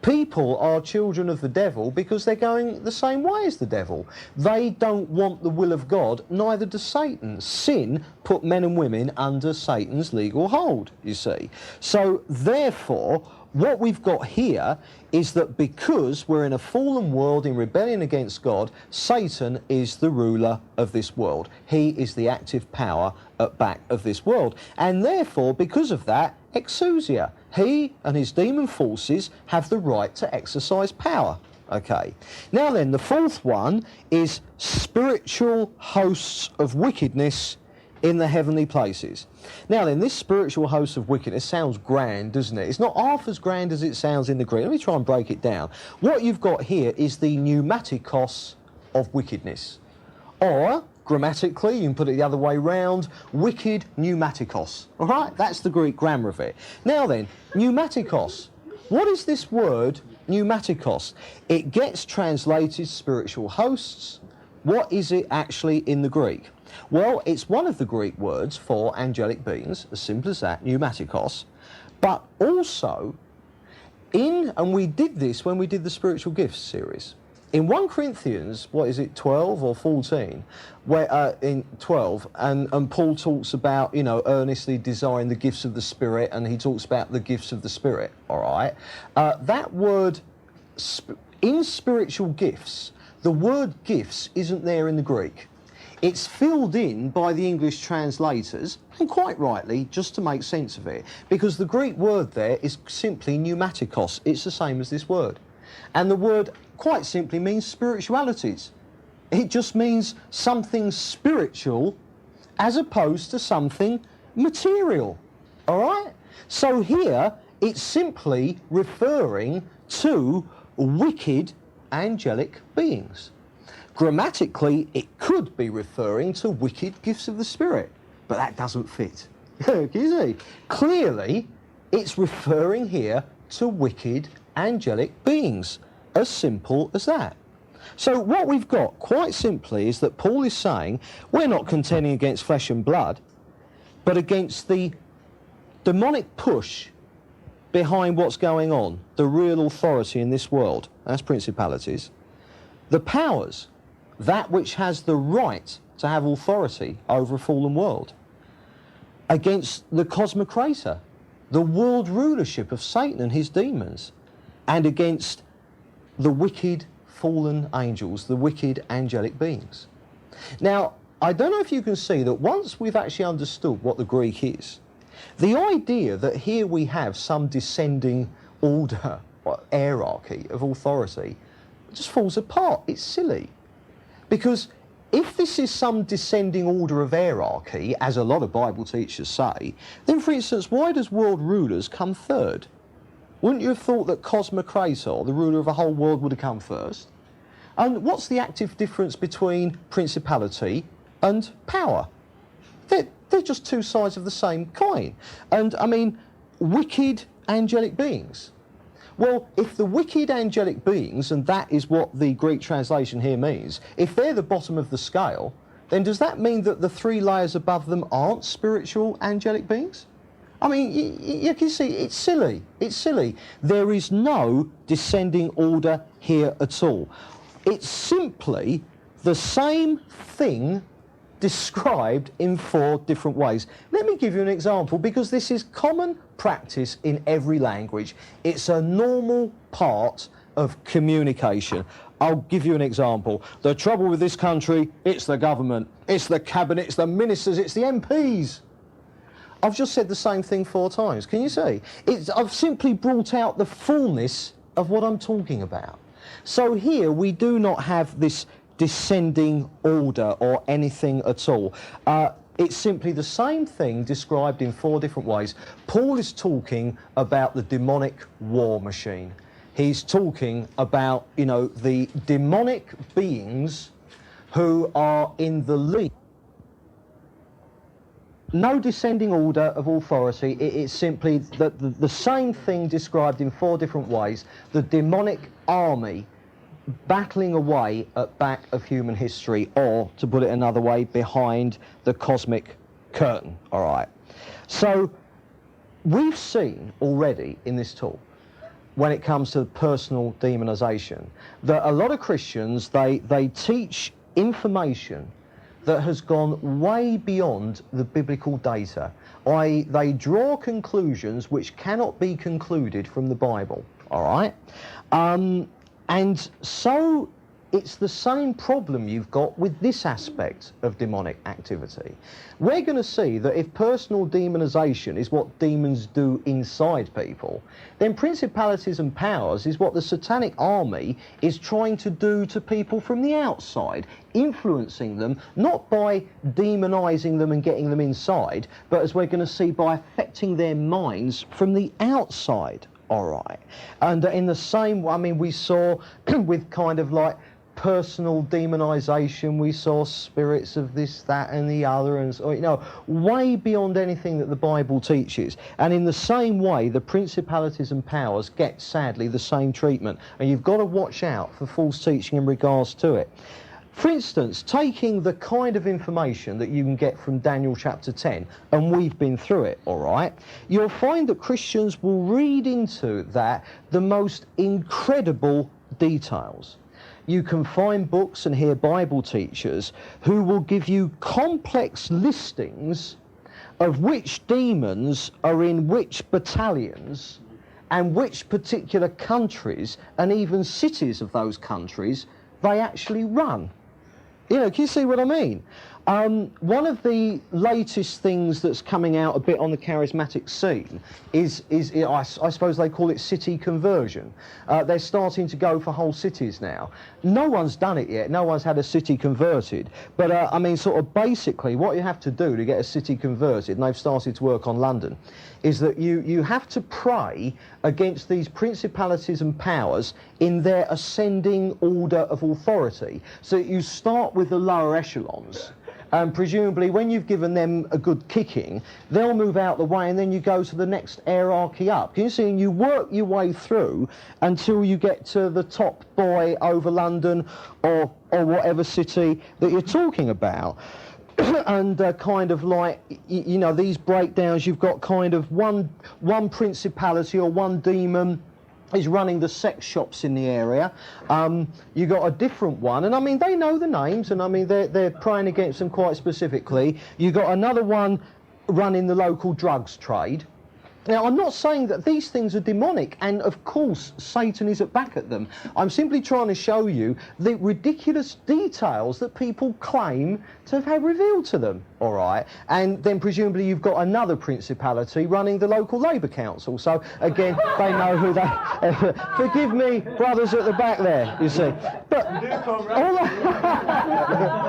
People are children of the devil because they're going the same way as the devil. They don't want the will of God, neither does Satan. Sin put men and women under Satan's legal hold, you see. So therefore, what we've got here is that because we're in a fallen world in rebellion against God, Satan is the ruler of this world. He is the active power at back of this world. And therefore, because of that, exousia. He and his demon forces have the right to exercise power. Okay. Now then, the fourth one is spiritual hosts of wickedness in the heavenly places. Now then, this spiritual host of wickedness sounds grand, doesn't it? It's not half as grand as it sounds in the Greek. Let me try and break it down. What you've got here is the pneumatikos of wickedness. Or, grammatically, you can put it the other way round, wicked pneumatikos. All right? That's the Greek grammar of it. Now then, pneumatikos. What is this word, pneumatikos? It gets translated spiritual hosts. What is it actually in the Greek? Well, it's one of the Greek words for angelic beings, as simple as that, pneumatikos, but also and we did this when we did the spiritual gifts series. In 1 Corinthians, 12 or 14, where in 12, and Paul talks about, earnestly desiring the gifts of the Spirit, and he talks about the gifts of the Spirit, all right? That word, in spiritual gifts, the word gifts isn't there in the Greek. It's filled in by the English translators, and quite rightly, just to make sense of it, because the Greek word there is simply pneumatikos. It's the same as this word. And the word quite simply means spiritualities. It just means something spiritual as opposed to something material, all right? So here, it's simply referring to wicked angelic beings. Grammatically, it could be referring to wicked gifts of the Spirit, but that doesn't fit. Can you see? Clearly, it's referring here to wicked angelic beings. As simple as that. So what we've got, quite simply, is that Paul is saying we're not contending against flesh and blood, but against the demonic push behind what's going on, the real authority in this world. That's principalities. The powers, that which has the right to have authority over a fallen world, against the cosmocrator, the world rulership of Satan and his demons, and against the wicked fallen angels, the wicked angelic beings. Now, I don't know if you can see that once we've actually understood what the Greek is, the idea that here we have some descending order or hierarchy of authority just falls apart. It's silly. Because if this is some descending order of hierarchy, as a lot of Bible teachers say, then for instance, why does world rulers come third? Wouldn't you have thought that cosmocrator, the ruler of a whole world, would have come first? And what's the active difference between principality and power? They're just two sides of the same coin. And I mean, wicked angelic beings. Well, if the wicked angelic beings, and that is what the Greek translation here means, if they're the bottom of the scale, then does that mean that the 3 layers above them aren't spiritual angelic beings? I mean, you can see, it's silly. It's silly. There is no descending order here at all. It's simply the same thing described in 4 different ways. Let me give you an example, because this is common practice in every language. It's a normal part of communication. I'll give you an example. The trouble with this country, it's the government, it's the cabinet, it's the ministers, it's the MPs. I've just said the same thing 4 times. Can you see? I've simply brought out the fullness of what I'm talking about. So here we do not have this descending order or anything at all. It's simply the same thing described in 4 different ways. Paul is talking about the demonic war machine. He's talking about, you know, the demonic beings who are in the lead. No descending order of authority. It's simply the same thing described in 4 different ways. The demonic army battling away at back of human history, or, to put it another way, behind the cosmic curtain. All right. So we've seen already in this talk, when it comes to personal demonization, that a lot of Christians, they teach information that has gone way beyond the biblical data. They draw conclusions which cannot be concluded from the Bible, all right? And so it's the same problem you've got with this aspect of demonic activity. We're going to see that if personal demonization is what demons do inside people, then principalities and powers is what the satanic army is trying to do to people from the outside, influencing them, not by demonizing them and getting them inside, but as we're going to see, by affecting their minds from the outside. All right. And in the same, I mean, we saw with kind of like personal demonization, we saw spirits of this, that, and the other, and so, you know, way beyond anything that the Bible teaches. And in the same way, the principalities and powers get, sadly, the same treatment. And you've got to watch out for false teaching in regards to it. For instance, taking the kind of information that you can get from Daniel chapter 10, and we've been through it, all right, you'll find that Christians will read into that the most incredible details. You can find books and hear Bible teachers who will give you complex listings of which demons are in which battalions and which particular countries and even cities of those countries they actually run. You know, can you see what I mean? One of the latest things that's coming out a bit on the charismatic scene is I suppose they call it city conversion. They're starting to go for whole cities now. No one's done it yet. No one's had a city converted. But I mean, sort of basically what you have to do to get a city converted, and they've started to work on London, is that you have to pray against these principalities and powers in their ascending order of authority. So you start with the lower echelons, and presumably when you've given them a good kicking, they'll move out the way, and then you go to the next hierarchy up. Can you see? And you work your way through until you get to the top boy over London or whatever city that you're talking about. And kind of like, you know, these breakdowns, you've got kind of one principality or one demon is running the sex shops in the area. You got a different one, and I mean, they know the names, and I mean, they're praying against them quite specifically. You got another one running the local drugs trade. Now, I'm not saying that these things are demonic, and of course Satan is at back at them. I'm simply trying to show you the ridiculous details that people claim to have had revealed to them, all right? And then presumably you've got another principality running the local Labour Council. So again, they know who they... Forgive me, brothers at the back there, you see. But all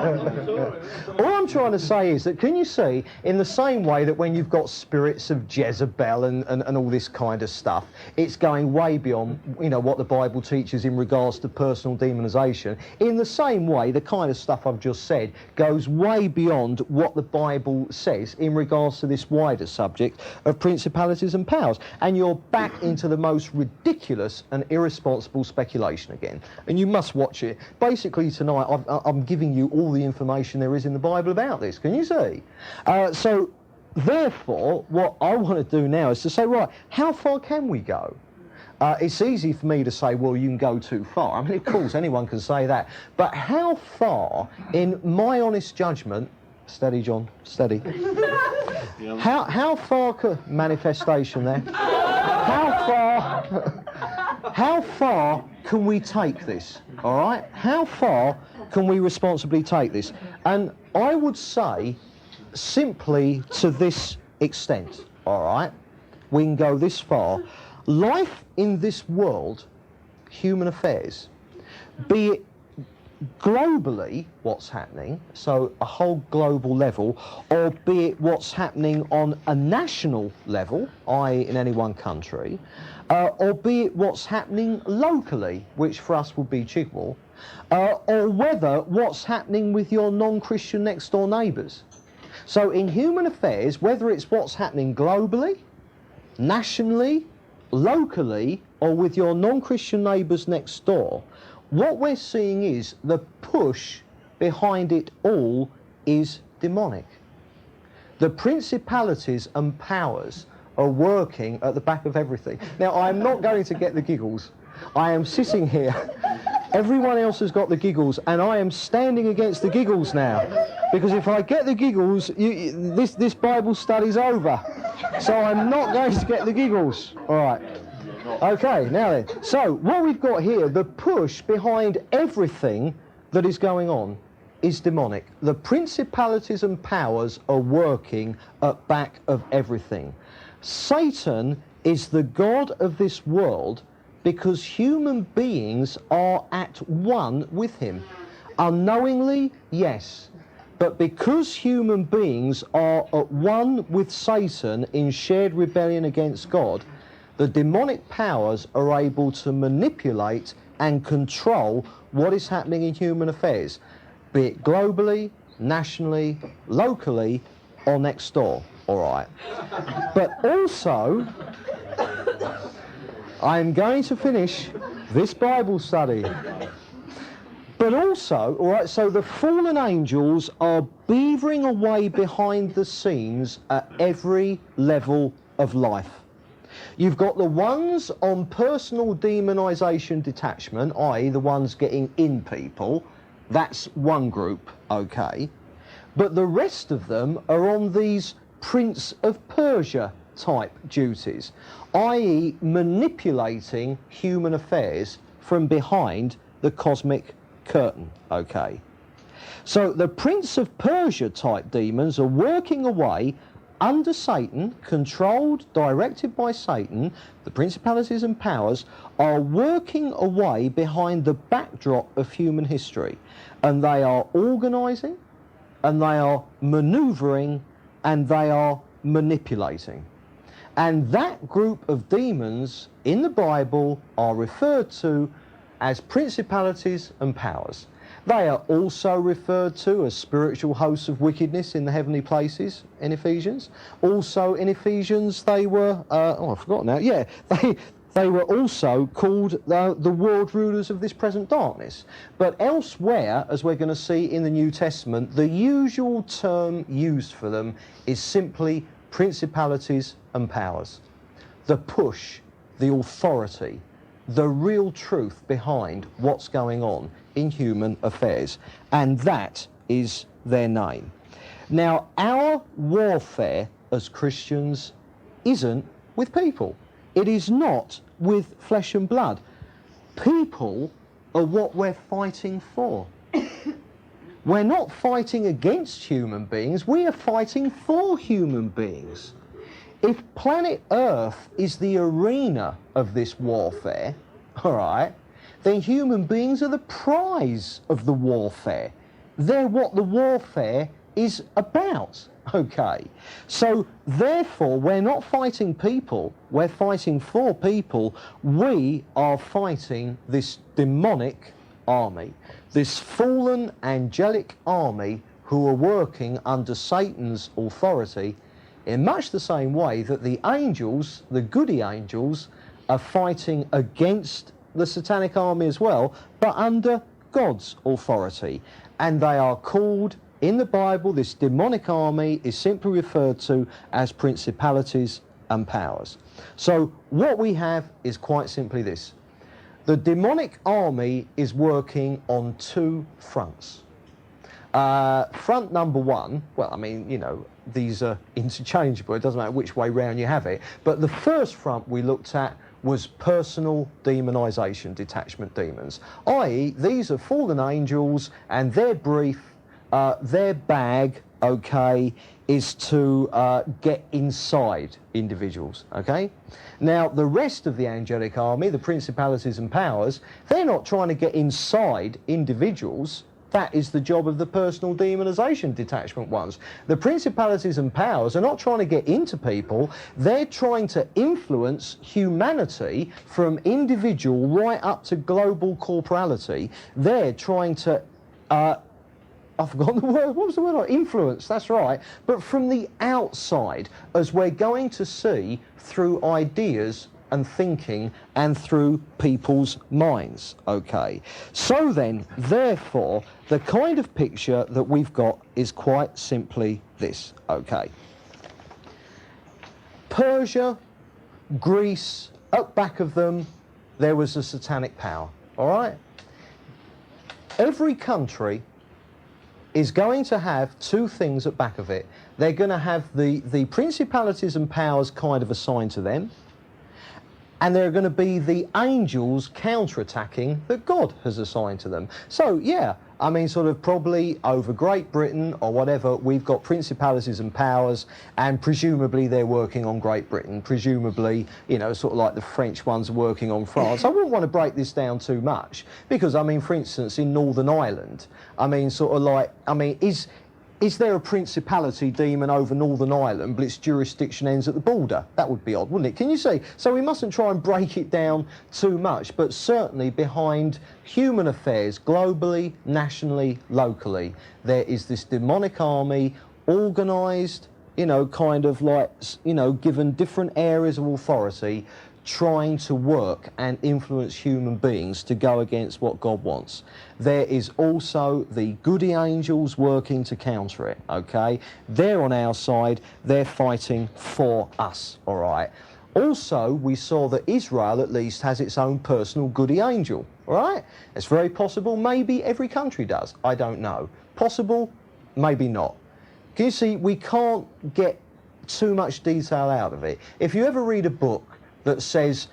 All I'm trying to say is that, can you see, in the same way that when you've got spirits of Jezebel and all this kind of stuff, it's going way beyond, you know, what the Bible teaches in regards to personal demonisation. In the same way, the kind of stuff I've just said goes way beyond what the Bible says in regards to this wider subject of principalities and powers. And you're back into the most ridiculous and irresponsible speculation again. And you must watch it. Basically, tonight, I'm giving you all the information there is in the Bible about this. Can you see? So, therefore, what I want to do now is to say, right, how far can we go? It's easy for me to say, well, you can go too far. I mean, of course, anyone can say that. But how far, in my honest judgment, steady, John, steady. How far could manifestation there? How far can we take this? All right? How far can we responsibly take this? And I would say simply to this extent. All right? We can go this far. Life in this world, human affairs, be it globally what's happening, so a whole global level, or be it what's happening on a national level, i.e. in any one country, or be it what's happening locally, which for us would be Chigwell, or whether what's happening with your non-Christian next door neighbours. So in human affairs, whether it's what's happening globally, nationally, locally, or with your non-Christian neighbours next door, what we're seeing is the push behind it all is demonic. The principalities and powers are working at the back of everything. Now, I'm not going to get the giggles. I am sitting here. Everyone else has got the giggles, and I am standing against the giggles now. Because if I get the giggles, this Bible study's over. So I'm not going to get the giggles. All right. Okay, now then. So, what we've got here, the push behind everything that is going on is demonic. The principalities and powers are working at back of everything. Satan is the god of this world because human beings are at one with him. Unknowingly, yes. But because human beings are at one with Satan in shared rebellion against God, the demonic powers are able to manipulate and control what is happening in human affairs, be it globally, nationally, locally, or next door. All right. But also, I'm going to finish this Bible study. But also, all right, so the fallen angels are beavering away behind the scenes at every level of life. You've got the ones on personal demonisation detachment, i.e. the ones getting in people. That's one group, okay. But the rest of them are on these Prince of Persia type duties, i.e. manipulating human affairs from behind the cosmic curtain, okay. So the Prince of Persia type demons are working away under Satan, controlled, directed by Satan. The principalities and powers are working away behind the backdrop of human history, and they are organising, and they are manoeuvring, and they are manipulating. And that group of demons in the Bible are referred to as principalities and powers. They are also referred to as spiritual hosts of wickedness in the heavenly places in Ephesians. Also in Ephesians they were, I've forgotten now, yeah, they were also called the world rulers of this present darkness. But elsewhere, as we're going to see in the New Testament, the usual term used for them is simply principalities and powers. The push, the authority, the real truth behind what's going on in human affairs, and that is their name. Now, our warfare as Christians isn't with people. It is not with flesh and blood. People are what we're fighting for. We're not fighting against human beings, we are fighting for human beings. If planet Earth is the arena of this warfare, all right, then human beings are the prize of the warfare. they're what the warfare is about. Okay, so therefore we're not fighting people, we're fighting for people. We are fighting this demonic army, this fallen angelic army who are working under Satan's authority in much the same way that the angels, the goody angels, are fighting against the satanic army as well, but under God's authority. And they are called, in the Bible, this demonic army is simply referred to as principalities and powers. So what we have is quite simply this. The demonic army is working on two fronts. Front number one, well, I mean, you know, these are interchangeable, it doesn't matter which way round you have it, but the first front we looked at was personal demonisation, detachment demons, i.e. these are fallen angels and their brief, their bag, okay, is to get inside individuals, okay? Now, the rest of the angelic army, the principalities and powers, they're not trying to get inside individuals. That is the job of the personal demonisation detachment ones. The principalities and powers are not trying to get into people, they're trying to influence humanity from individual right up to global corporality. They're trying to, I've forgotten the word, what was the word? Influence, that's right, but from the outside, as we're going to see through ideas and thinking and through people's minds, okay? So then, therefore, the kind of picture that we've got is quite simply this, okay? Persia, Greece, up back of them, there was a satanic power, all right? Every country is going to have two things at back of it. They're going to have the principalities and powers kind of assigned to them, and there are going to be the angels counter-attacking that God has assigned to them. So, yeah, I mean, sort of probably over Great Britain or whatever, we've got principalities and powers, and presumably they're working on Great Britain. Presumably, you know, sort of like the French ones are working on France. I wouldn't want to break this down too much, because, I mean, for instance, in Northern Ireland, I mean, sort of like, I mean, is there a principality demon over Northern Ireland, but its jurisdiction ends at the border? That would be odd, wouldn't it? Can you see? So we mustn't try and break it down too much, but certainly behind human affairs, globally, nationally, locally, there is this demonic army, organised, you know, kind of like, you know, given different areas of authority, trying to work and influence human beings to go against what God wants. There is also the goody angels working to counter it, okay? They're on our side, they're fighting for us, all right? Also, we saw that Israel at least has its own personal goody angel, all right? It's very possible, maybe every country does, I don't know. Possible, maybe not. Can you see, we can't get too much detail out of it. If you ever read a book that says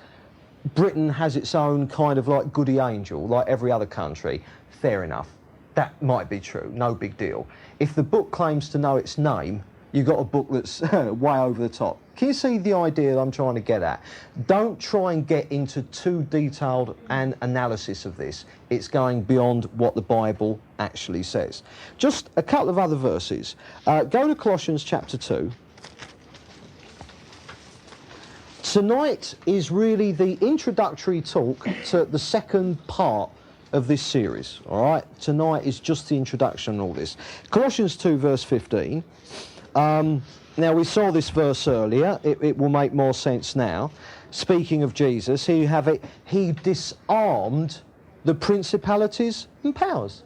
Britain has its own kind of like goody angel, like every other country, fair enough. That might be true, no big deal. If the book claims to know its name, you've got a book that's way over the top. Can you see the idea that I'm trying to get at? Don't try and get into too detailed an analysis of this. It's going beyond what the Bible actually says. Just a couple of other verses. Go to Colossians chapter 2. Tonight is really the introductory talk to the second part of this series, all right? Tonight is just the introduction and all this. Colossians 2 verse 15. Now we saw this verse earlier, it will make more sense now. Speaking of Jesus, here you have it, he disarmed the principalities and powers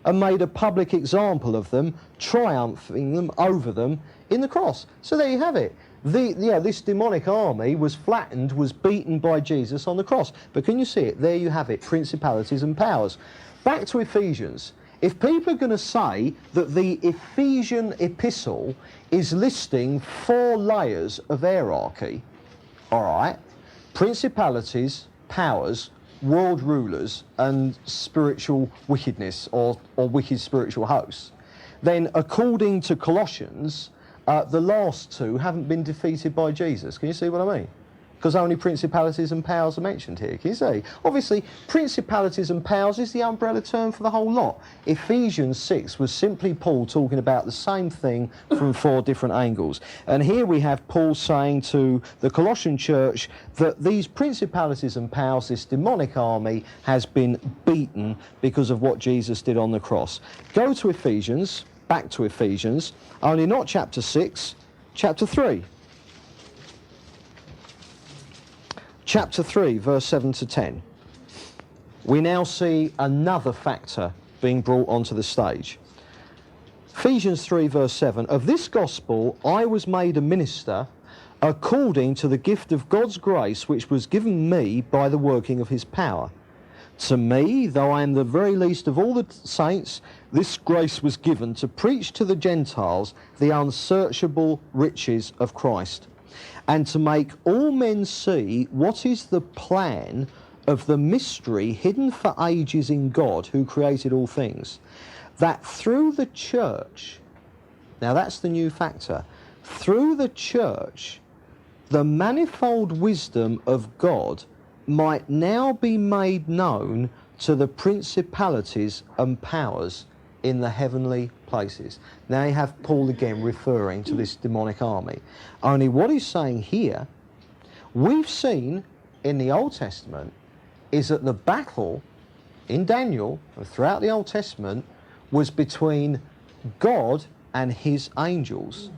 and made a public example of them, triumphing them over them in the cross. So there you have it. This demonic army was flattened, was beaten by Jesus on the cross. But can you see it? There you have it, principalities and powers. Back to Ephesians. If people are going to say that the Ephesian epistle is listing 4 layers of hierarchy, all right, principalities, powers, world rulers, and spiritual wickedness, or wicked spiritual hosts, then according to Colossians, the last 2 haven't been defeated by Jesus. Can you see what I mean? because only principalities and powers are mentioned here. Can you see? Obviously, principalities and powers is the umbrella term for the whole lot. Ephesians 6 was simply Paul talking about the same thing from 4 different angles. And here we have Paul saying to the Colossian church that these principalities and powers, this demonic army, has been beaten because of what Jesus did on the cross. Go to Ephesians, back to Ephesians, only not chapter 6, chapter 3. Chapter 3, verse 7 to 10. We now see another factor being brought onto the stage. Ephesians 3, verse 7. Of this gospel I was made a minister according to the gift of God's grace which was given me by the working of his power. To me, though I am the very least of all the saints, this grace was given to preach to the Gentiles the unsearchable riches of Christ, and to make all men see what is the plan of the mystery hidden for ages in God who created all things, that through the church, now that's the new factor, through the church, the manifold wisdom of God might now be made known to the principalities and powers in the heavenly places. Now you have Paul again referring to this demonic army. Only what he's saying here, we've seen in the Old Testament, is that the battle in Daniel, and throughout the Old Testament, was between God and his angels,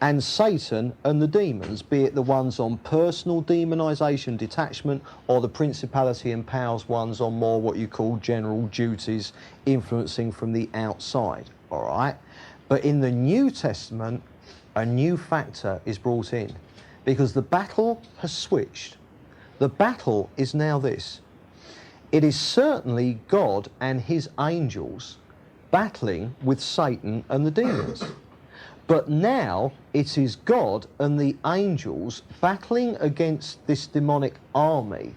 and Satan and the demons, be it the ones on personal demonization, detachment, or the principality and powers ones on more what you call general duties, influencing from the outside, all right? But in the New Testament, a new factor is brought in, because the battle has switched. The battle is now this. It is certainly God and his angels battling with Satan and the demons. But now it is God and the angels battling against this demonic army,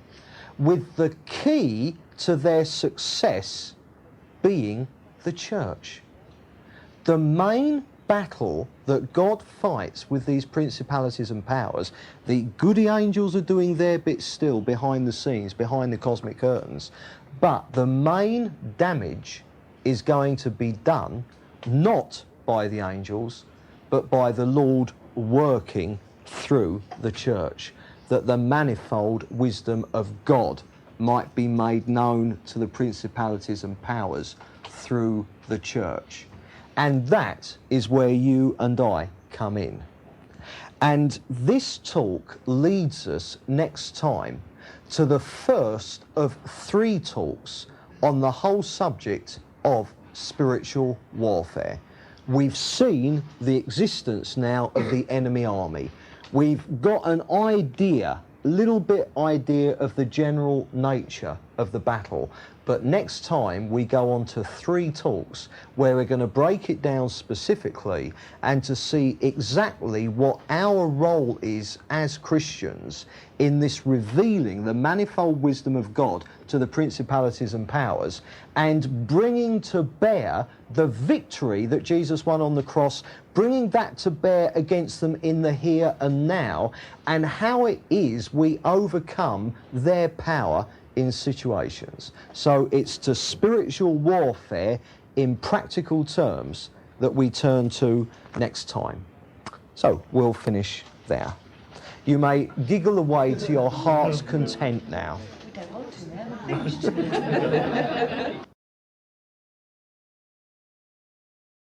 with the key to their success being the church. The main battle that God fights with these principalities and powers, the goody angels are doing their bit still behind the scenes, behind the cosmic curtains, but the main damage is going to be done not by the angels, but by the Lord working through the church, that the manifold wisdom of God might be made known to the principalities and powers through the church. And that is where you and I come in. And this talk leads us next time to the first of 3 talks on the whole subject of spiritual warfare. We've seen the existence now of the enemy army. We've got an idea, little bit idea of the general nature of the battle. But next time we go on to 3 talks where we're going to break it down specifically and to see exactly what our role is as Christians in this revealing the manifold wisdom of God to the principalities and powers, and bringing to bear the victory that Jesus won on the cross, bringing that to bear against them in the here and now, and how it is we overcome their power in situations. So it's to spiritual warfare in practical terms that we turn to next time. So we'll finish there. You may giggle away to your heart's content now. We don't want to now.